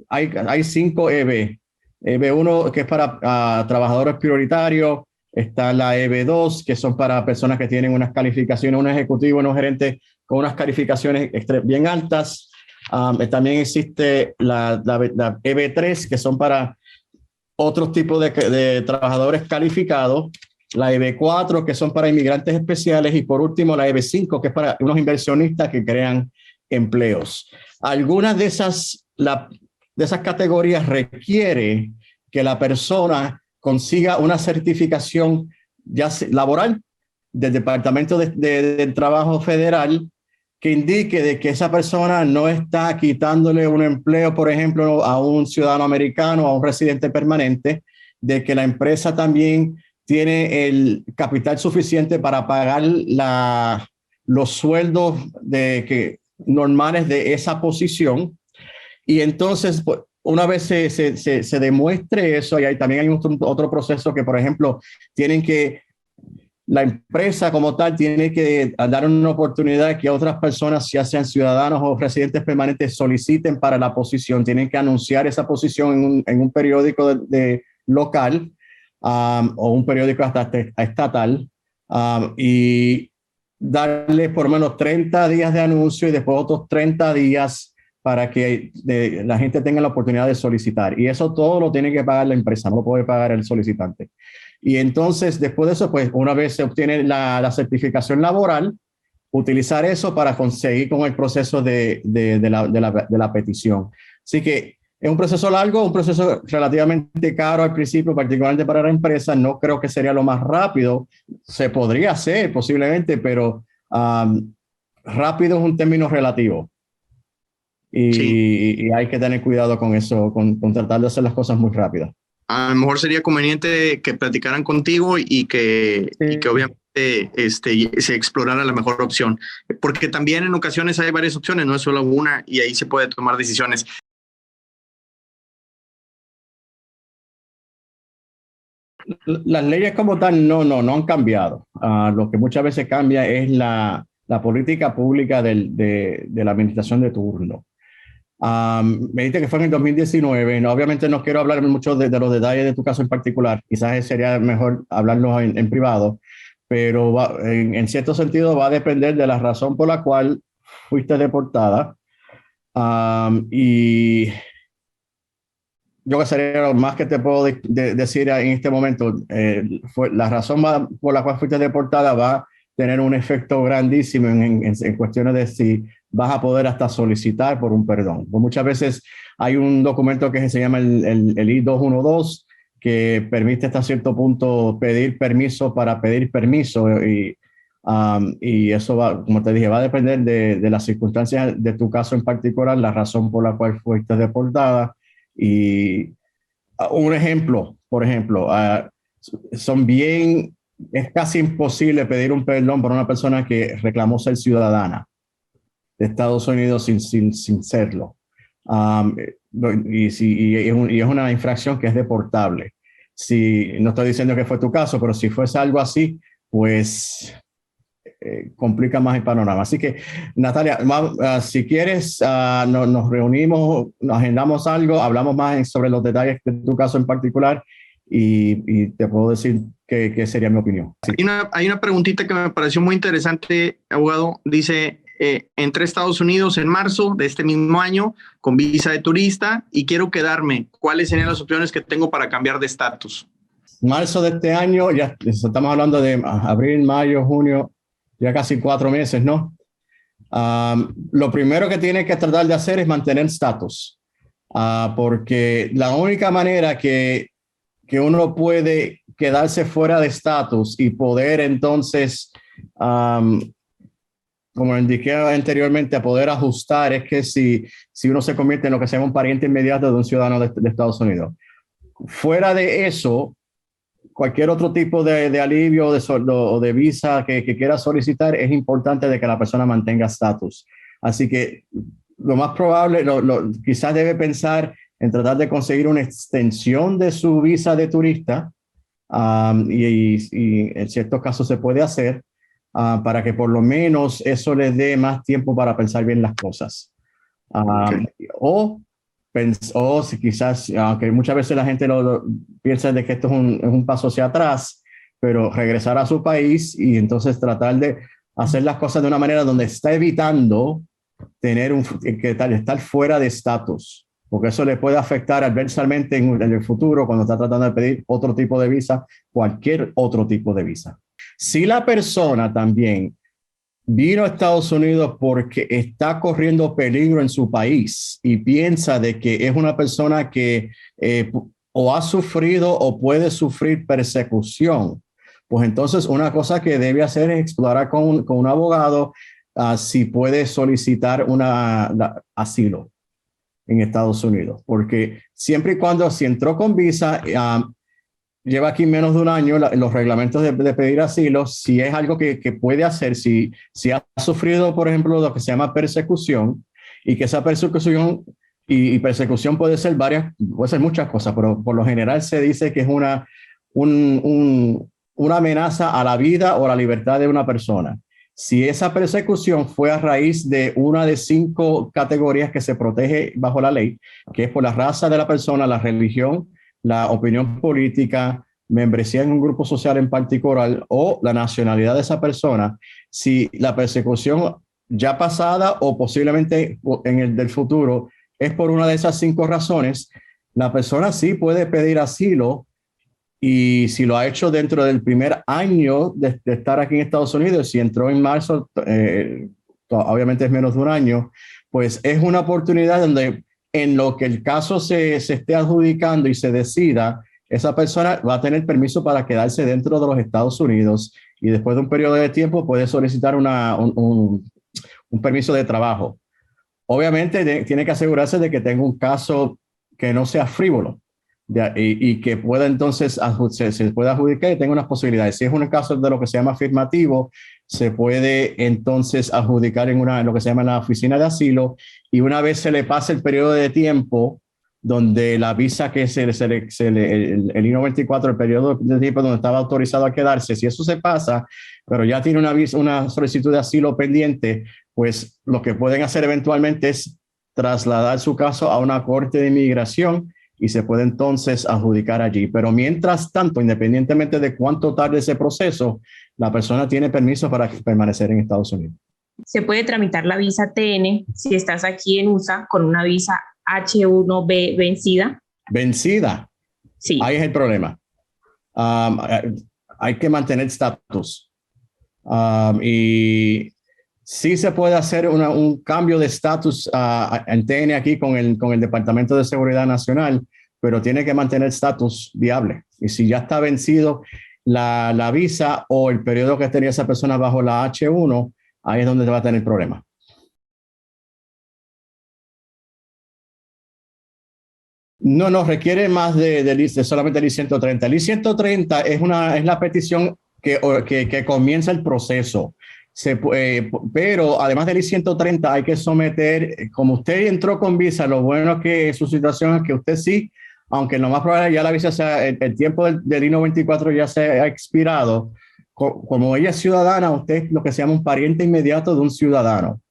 hay 5 EB. EB1 que es para trabajadores prioritarios. Está la EB2 que son para personas que tienen unas calificaciones, un ejecutivo, unos gerentes con unas calificaciones bien altas. También existe la EB3 que son para otros tipos de trabajadores calificados, la EB4 que son para inmigrantes especiales y por último la EB5 que es para unos inversionistas que crean empleos. Algunas de esas categorías requiere que la persona consiga una certificación ya laboral del Departamento del Trabajo Federal que indique de que esa persona no está quitándole un empleo, por ejemplo, a un ciudadano americano, a un residente permanente, de que la empresa también tiene el capital suficiente para pagar los sueldos normales de esa posición. Y entonces, una vez se demuestre eso, y también hay otro proceso que, por ejemplo, la empresa como tal tiene que dar una oportunidad que otras personas, ya sean ciudadanos o residentes permanentes, soliciten para la posición. Tienen que anunciar esa posición en un periódico local o un periódico hasta estatal y darle por lo menos 30 días de anuncio y después otros 30 días para que la gente tenga la oportunidad de solicitar. Y eso todo lo tiene que pagar la empresa, no lo puede pagar el solicitante. Y entonces, después de eso, pues una vez se obtiene la certificación laboral, utilizar eso para conseguir con el proceso de la petición. Así que es un proceso largo, un proceso relativamente caro al principio, particularmente para la empresa. No creo que sería lo más rápido. Se podría hacer posiblemente, pero rápido es un término relativo. Y hay que tener cuidado con eso, con tratar de hacer las cosas muy rápidas. A lo mejor sería conveniente que platicaran contigo y que obviamente se explorara la mejor opción, porque también en ocasiones hay varias opciones, no es solo una y ahí se puede tomar decisiones. Las leyes como tal no han cambiado. Lo que muchas veces cambia es la política pública de la administración de turno. Me dijiste que fue en el 2019. Obviamente no quiero hablar mucho de los detalles de tu caso en particular. Quizás sería mejor hablarlo en privado, pero en cierto sentido va a depender de la razón por la cual fuiste deportada. Y yo que sería lo más que te puedo decir en este momento. La razón por la cual fuiste deportada va a tener un efecto grandísimo en cuestiones de si vas a poder hasta solicitar por un perdón. Pues muchas veces hay un documento que se llama el I-212 que permite hasta cierto punto pedir permiso para pedir permiso y Y eso va, como te dije, va a depender de las circunstancias de tu caso en particular, la razón por la cual fuiste deportada. Y un ejemplo, por ejemplo, es casi imposible pedir un perdón por una persona que reclamó ser ciudadana de Estados Unidos sin serlo. Um, y es una infracción que es deportable. Si, no estoy diciendo que fue tu caso, pero si fuese algo así, pues complica más el panorama. Así que, Natalia, si quieres, nos reunimos, nos agendamos algo, hablamos más sobre los detalles de tu caso en particular y te puedo decir qué sería mi opinión. Sí. Hay una preguntita que me pareció muy interesante, abogado. Dice, entré a Estados Unidos en marzo de este mismo año con visa de turista y quiero quedarme. ¿Cuáles serían las opciones que tengo para cambiar de estatus? Marzo de este año, ya estamos hablando de abril, mayo, junio, ya casi 4 meses, ¿no? Lo primero que tiene que tratar de hacer es mantener estatus, porque la única manera que uno puede quedarse fuera de estatus y poder entonces, como indiqué anteriormente, a poder ajustar es que si uno se convierte en lo que se llama un pariente inmediato de un ciudadano de Estados Unidos. Fuera de eso, cualquier otro tipo de alivio o de visa que quiera solicitar, es importante de que la persona mantenga estatus. Así que lo más probable, quizás debe pensar en tratar de conseguir una extensión de su visa de turista, y en ciertos casos se puede hacer, para que por lo menos eso les dé más tiempo para pensar bien las cosas. Okay. O si quizás, aunque muchas veces la gente piensa de que esto es un paso hacia atrás, pero regresar a su país y entonces tratar de hacer las cosas de una manera donde está evitando estar fuera de estatus, porque eso le puede afectar adversamente en el futuro cuando está tratando de pedir otro tipo de visa, cualquier otro tipo de visa. Si la persona también vino a Estados Unidos porque está corriendo peligro en su país y piensa de que es una persona que o ha sufrido o puede sufrir persecución, pues entonces una cosa que debe hacer es explorar con un abogado si puede solicitar asilo en Estados Unidos, porque siempre y cuando si entró con visa, lleva aquí menos de un año, los reglamentos de pedir asilo, si es algo que puede hacer, si ha sufrido, por ejemplo, lo que se llama persecución, y que esa persecución y persecución puede ser muchas cosas, pero por lo general se dice que es una amenaza a la vida o a la libertad de una persona. Si esa persecución fue a raíz de una de 5 categorías que se protege bajo la ley, que es por la raza de la persona, la religión, la opinión política, membresía en un grupo social en particular o la nacionalidad de esa persona, si la persecución ya pasada o posiblemente en el del futuro es por una de esas 5 razones, la persona sí puede pedir asilo, y si lo ha hecho dentro del primer año de estar aquí en Estados Unidos, si entró en marzo, obviamente es menos de un año, pues es una oportunidad donde en lo que el caso se esté adjudicando y se decida, esa persona va a tener permiso para quedarse dentro de los Estados Unidos y después de un periodo de tiempo puede solicitar un permiso de trabajo. Obviamente tiene que asegurarse de que tenga un caso que no sea frívolo y que pueda entonces se pueda adjudicar y tenga unas posibilidades. Si es un caso de lo que se llama afirmativo, se puede entonces adjudicar en lo que se llama la oficina de asilo, y una vez se le pase el periodo de tiempo donde la visa que el I-94, el periodo de tiempo donde estaba autorizado a quedarse, si eso se pasa, pero ya tiene una solicitud de asilo pendiente, pues lo que pueden hacer eventualmente es trasladar su caso a una corte de inmigración y se puede entonces adjudicar allí. Pero mientras tanto, independientemente de cuánto tarde ese proceso, la persona tiene permiso para permanecer en Estados Unidos. Se puede tramitar la visa TN si estás aquí en USA con una visa H1B vencida. ¿Vencida? Sí. Ahí es el problema. Hay que mantener estatus. Y sí se puede hacer un cambio de estatus en TN aquí con el Departamento de Seguridad Nacional, pero tiene que mantener estatus viable. Y si ya está vencido, la visa o el periodo que tenía esa persona bajo la H1, ahí es donde va a tener problema. No, requiere más de solamente el I-130. El I-130 es la petición que comienza el proceso. Pero además del I-130 hay que someter, como usted entró con visa, lo bueno que su situación es que usted sí, aunque lo más probable ya la visa sea, el tiempo del I-94 ya se ha expirado, como ella es ciudadana, usted es lo que se llama un pariente inmediato de un ciudadano.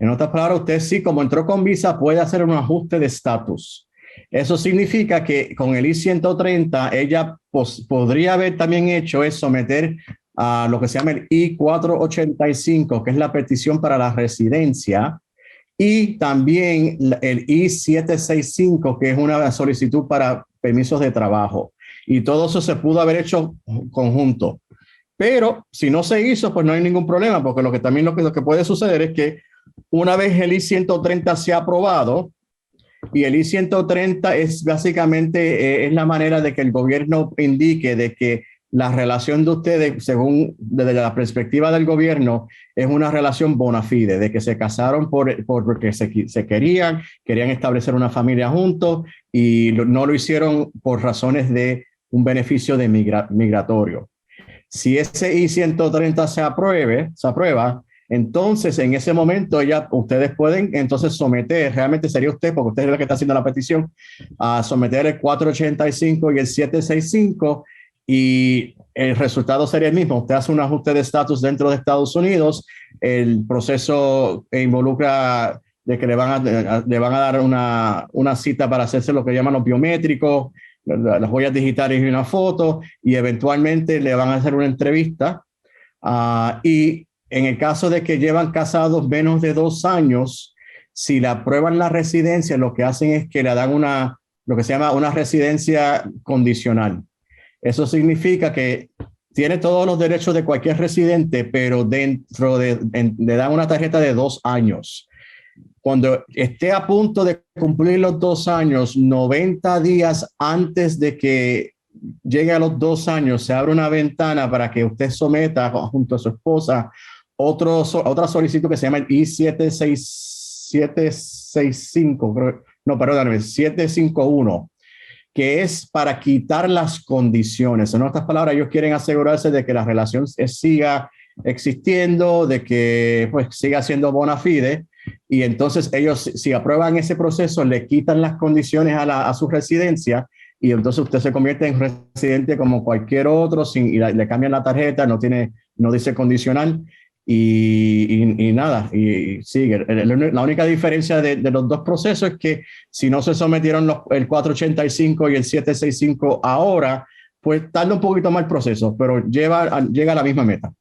En otras palabras, usted sí, como entró con visa, puede hacer un ajuste de estatus. Eso significa que con el I-130 ella podría haber también hecho es someter a lo que se llama el I-485, que es la petición para la residencia, y también el I-765, que es una solicitud para permisos de trabajo. Y todo eso se pudo haber hecho conjunto. Pero si no se hizo, pues no hay ningún problema, porque lo que puede suceder es que una vez el I-130 se ha aprobado, y el I-130 es básicamente es la manera de que el gobierno indique de que la relación de ustedes, según desde la perspectiva del gobierno, es una relación bona fide, de que se casaron porque se querían establecer una familia juntos y no lo hicieron por razones de un beneficio de migratorio. Si ese I-130 se aprueba, entonces en ese momento ustedes pueden entonces someter, realmente sería usted, porque usted es el que está haciendo la petición, a someter el 485 y el 765 y el resultado sería el mismo. Usted hace un ajuste de estatus dentro de Estados Unidos, el proceso involucra de que le van a dar una cita para hacerse lo que llaman los biométricos, las huellas digitales y una foto, y eventualmente le van a hacer una entrevista. Y en el caso de que llevan casados menos de 2 años, si le aprueban la residencia, lo que hacen es que le dan lo que se llama una residencia condicional. Eso significa que tiene todos los derechos de cualquier residente, pero le dan una tarjeta de 2 años. Cuando esté a punto de cumplir los 2 años, 90 días antes de que llegue a los 2 años, se abre una ventana para que usted someta junto a su esposa otra solicitud que se llama el I-765, no, perdóname, 751, que es para quitar las condiciones. En otras palabras, ellos quieren asegurarse de que la relación siga existiendo, de que pues siga siendo bona fide, y entonces ellos, si aprueban ese proceso, le quitan las condiciones a su residencia, y entonces usted se convierte en residente como cualquier otro, y le cambian la tarjeta, no dice condicional, y nada, y sigue. La única diferencia de los dos procesos es que si no se sometieron el 485 y el 765 ahora, pues tarda un poquito más el proceso, pero llega a la misma meta.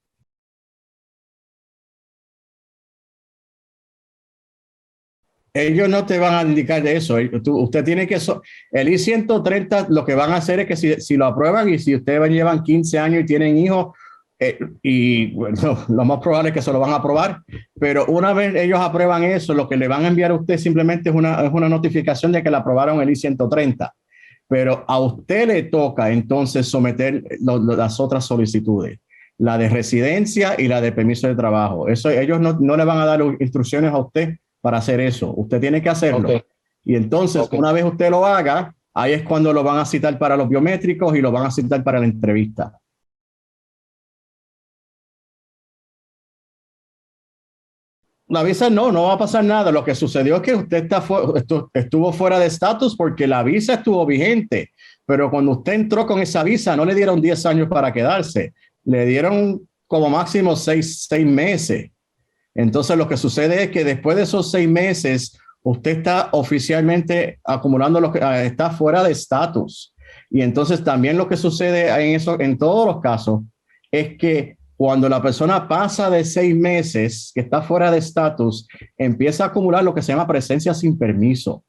Ellos no te van a indicar de eso. Usted tiene que... el I-130 lo que van a hacer es que si lo aprueban y si ustedes llevan 15 años y tienen hijos, y bueno, lo más probable es que se lo van a aprobar, pero una vez ellos aprueban eso, lo que le van a enviar a usted simplemente es una notificación de que le aprobaron el I-130. Pero a usted le toca entonces someter las otras solicitudes, la de residencia y la de permiso de trabajo. Eso ellos no le van a dar instrucciones a usted para hacer eso. Usted tiene que hacerlo. Okay. Y entonces, una vez usted lo haga, ahí es cuando lo van a citar para los biométricos y lo van a citar para la entrevista. La visa no va a pasar nada. Lo que sucedió es que usted estuvo fuera de estatus porque la visa estuvo vigente. Pero cuando usted entró con esa visa, no le dieron 10 años para quedarse. Le dieron como máximo 6 meses. Entonces, lo que sucede es que después de esos 6 meses, usted está oficialmente acumulando está fuera de estatus. Y entonces también lo que sucede en todos los casos, es que cuando la persona pasa de 6 meses, que está fuera de estatus, empieza a acumular lo que se llama presencia sin permiso.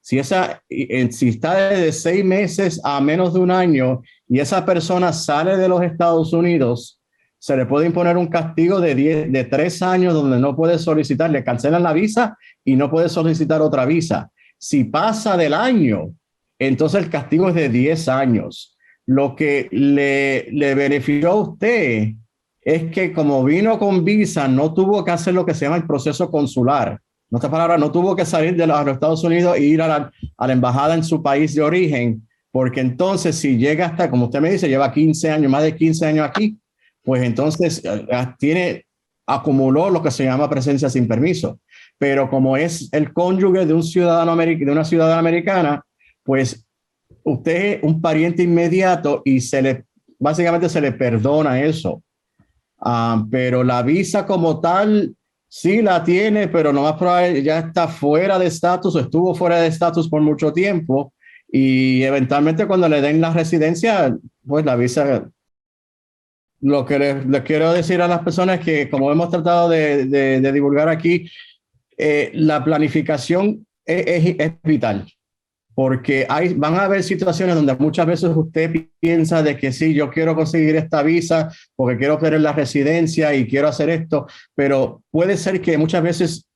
Si está de 6 meses a menos de 1 año y esa persona sale de los Estados Unidos, se le puede imponer un castigo de 3 años donde no puede solicitar, le cancelan la visa y no puede solicitar otra visa. Si pasa del año, entonces el castigo es de 10 años. lo que le benefició a usted es que como vino con visa, no tuvo que hacer lo que se llama el proceso consular. En otras palabras, no tuvo que salir de los Estados Unidos e ir a la embajada en su país de origen, porque entonces si llega hasta, como usted me dice, lleva 15 años, más de 15 años aquí, pues entonces acumuló lo que se llama presencia sin permiso. Pero como es el cónyuge de un ciudadano de una ciudadana americana, pues usted es un pariente inmediato y básicamente se le perdona eso. Pero la visa como tal sí la tiene, pero no más probable ya está fuera de estatus o estuvo fuera de estatus por mucho tiempo y eventualmente cuando le den la residencia, pues la visa. Lo que les quiero decir a las personas es que como hemos tratado de divulgar aquí, la planificación es vital. Porque van a haber situaciones donde muchas veces usted piensa de que sí, yo quiero conseguir esta visa porque quiero obtener la residencia y quiero hacer esto, pero puede ser que muchas veces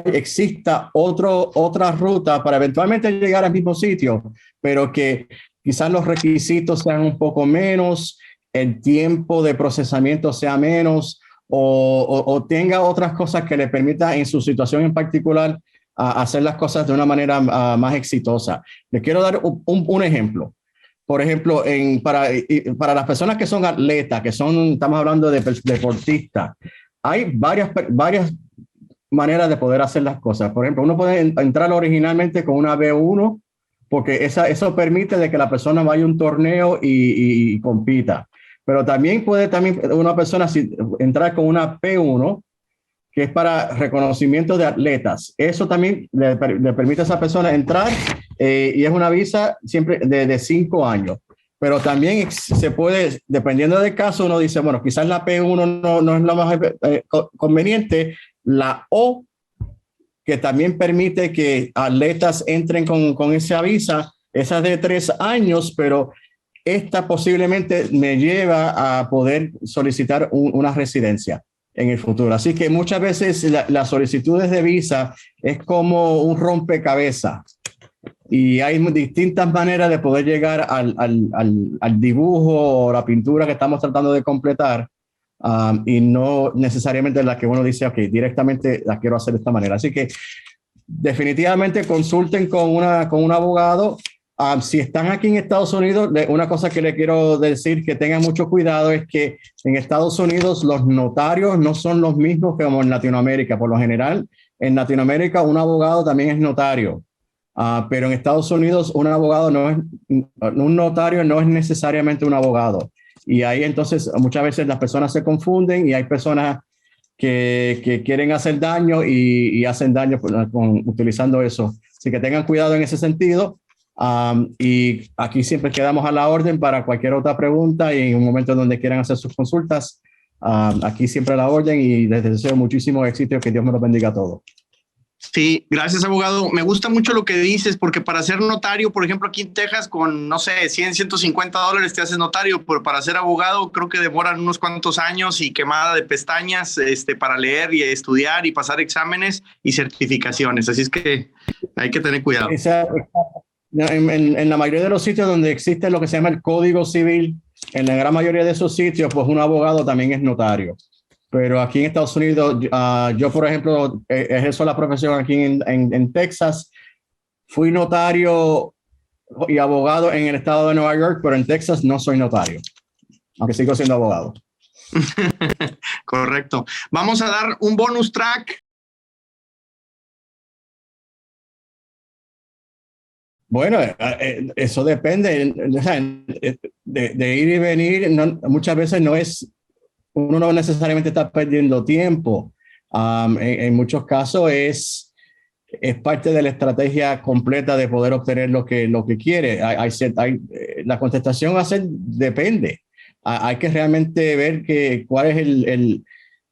exista otra ruta para eventualmente llegar al mismo sitio, pero que quizás los requisitos sean un poco menos, el tiempo de procesamiento sea menos o tenga otras cosas que le permita en su situación en particular hacer las cosas de una manera más exitosa. Les quiero dar un ejemplo. Por ejemplo, para las personas que son atletas, estamos hablando de deportistas, hay varias maneras de poder hacer las cosas. Por ejemplo, uno puede entrar originalmente con una B1, porque eso permite de que la persona vaya a un torneo y compita. Pero también puede una persona entrar con una P1, que es para reconocimiento de atletas. Eso también le permite a esa persona entrar y es una visa siempre de 5 años. Pero también se puede, dependiendo del caso, uno dice, bueno, quizás la P1 no es la más conveniente. La O, que también permite que atletas entren con esa visa, esa de 3 años, pero esta posiblemente me lleva a poder solicitar una residencia en el futuro. Así que muchas veces las solicitudes de visa es como un rompecabezas y hay distintas maneras de poder llegar al dibujo o la pintura que estamos tratando de completar y no necesariamente la que uno dice, ok, directamente la quiero hacer de esta manera. Así que definitivamente consulten con un abogado. Si están aquí en Estados Unidos, una cosa que le quiero decir que tengan mucho cuidado es que en Estados Unidos los notarios no son los mismos que como en Latinoamérica. Por lo general, en Latinoamérica un abogado también es notario, pero en Estados Unidos un notario no es necesariamente un abogado. Y ahí entonces muchas veces las personas se confunden y hay personas que quieren hacer daño y hacen daño utilizando eso. Así que tengan cuidado en ese sentido. Y aquí siempre quedamos a la orden para cualquier otra pregunta y en un momento donde quieran hacer sus consultas, aquí siempre a la orden y les deseo muchísimo éxito y que Dios me lo bendiga a todos. Sí, gracias, abogado. Me gusta mucho lo que dices, porque para ser notario, por ejemplo, aquí en Texas, con, no sé, $100, $150 te haces notario, pero para ser abogado creo que demoran unos cuantos años y quemada de pestañas para leer y estudiar y pasar exámenes y certificaciones. Así es que hay que tener cuidado. En la mayoría de los sitios donde existe lo que se llama el Código Civil, en la gran mayoría de esos sitios, pues un abogado también es notario. Pero aquí en Estados Unidos, yo, por ejemplo, ejerzo la profesión aquí en Texas. Fui notario y abogado en el estado de Nueva York, pero en Texas no soy notario, aunque sigo siendo abogado. Correcto. Vamos a dar un bonus track. Bueno, eso depende de ir y venir. Muchas veces uno no necesariamente está perdiendo tiempo. En muchos casos es parte de la estrategia completa de poder obtener lo que quiere. La contestación depende. Hay que realmente ver cuál es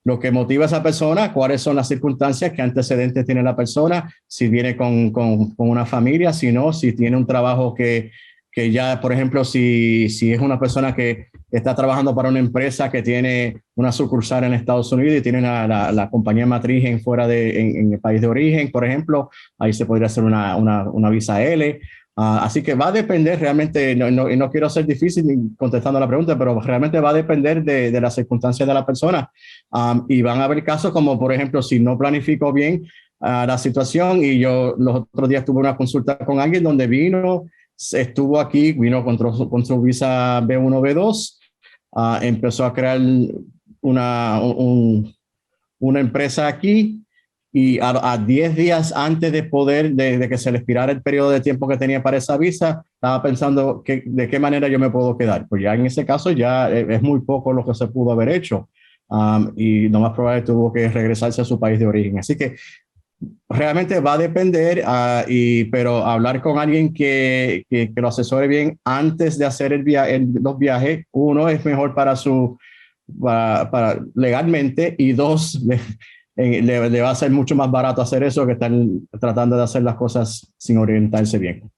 lo que motiva a esa persona, cuáles son las circunstancias, qué antecedentes tiene la persona, si viene con una familia, si no, si tiene un trabajo que ya, por ejemplo, si es una persona que está trabajando para una empresa que tiene una sucursal en Estados Unidos y tiene la compañía matriz en el país de origen, por ejemplo, ahí se podría hacer una visa L, Así que va a depender realmente, y no quiero ser difícil contestando la pregunta, pero realmente va a depender de las circunstancias de la persona. Y van a haber casos como, por ejemplo, si no planifico bien la situación, y yo los otros días tuve una consulta con alguien donde estuvo aquí, vino con su visa B1, B2, empezó a crear una empresa aquí, y a 10 días antes de que se le expirara el periodo de tiempo que tenía para esa visa, estaba pensando de qué manera yo me puedo quedar. Pues ya en ese caso ya es muy poco lo que se pudo haber hecho, y lo más probable tuvo que regresarse a su país de origen. Así que realmente va a depender, pero hablar con alguien que lo asesore bien antes de hacer los viajes, uno, es mejor para legalmente, y dos, le va a ser mucho más barato hacer eso que estar tratando de hacer las cosas sin orientarse bien.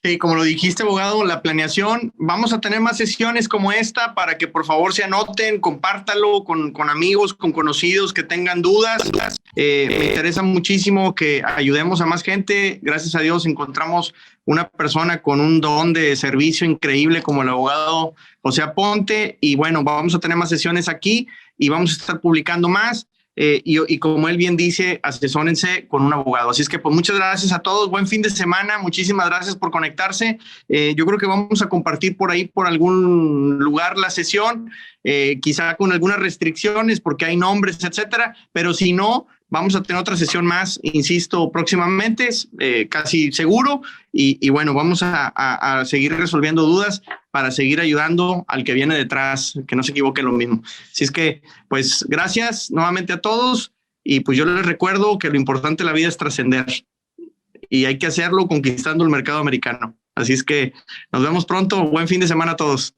Sí, como lo dijiste, abogado, la planeación, vamos a tener más sesiones como esta para que por favor se anoten, compártalo con amigos, con conocidos que tengan dudas. Me interesa muchísimo que ayudemos a más gente. Gracias a Dios encontramos una persona con un don de servicio increíble como el abogado José Aponte, y bueno, vamos a tener más sesiones aquí y vamos a estar publicando más. Y como él bien dice, asesórense con un abogado. Así es que pues muchas gracias a todos, buen fin de semana, muchísimas gracias por conectarse. Yo creo que vamos a compartir por ahí, por algún lugar, la sesión, quizá con algunas restricciones porque hay nombres, etcétera, pero si no, vamos a tener otra sesión más, insisto, próximamente, casi seguro, y bueno, vamos a seguir resolviendo dudas para seguir ayudando al que viene detrás, que no se equivoque lo mismo. Así es que, pues, gracias nuevamente a todos, y pues yo les recuerdo que lo importante de la vida es trascender, y hay que hacerlo conquistando el mercado americano. Así es que nos vemos pronto, buen fin de semana a todos.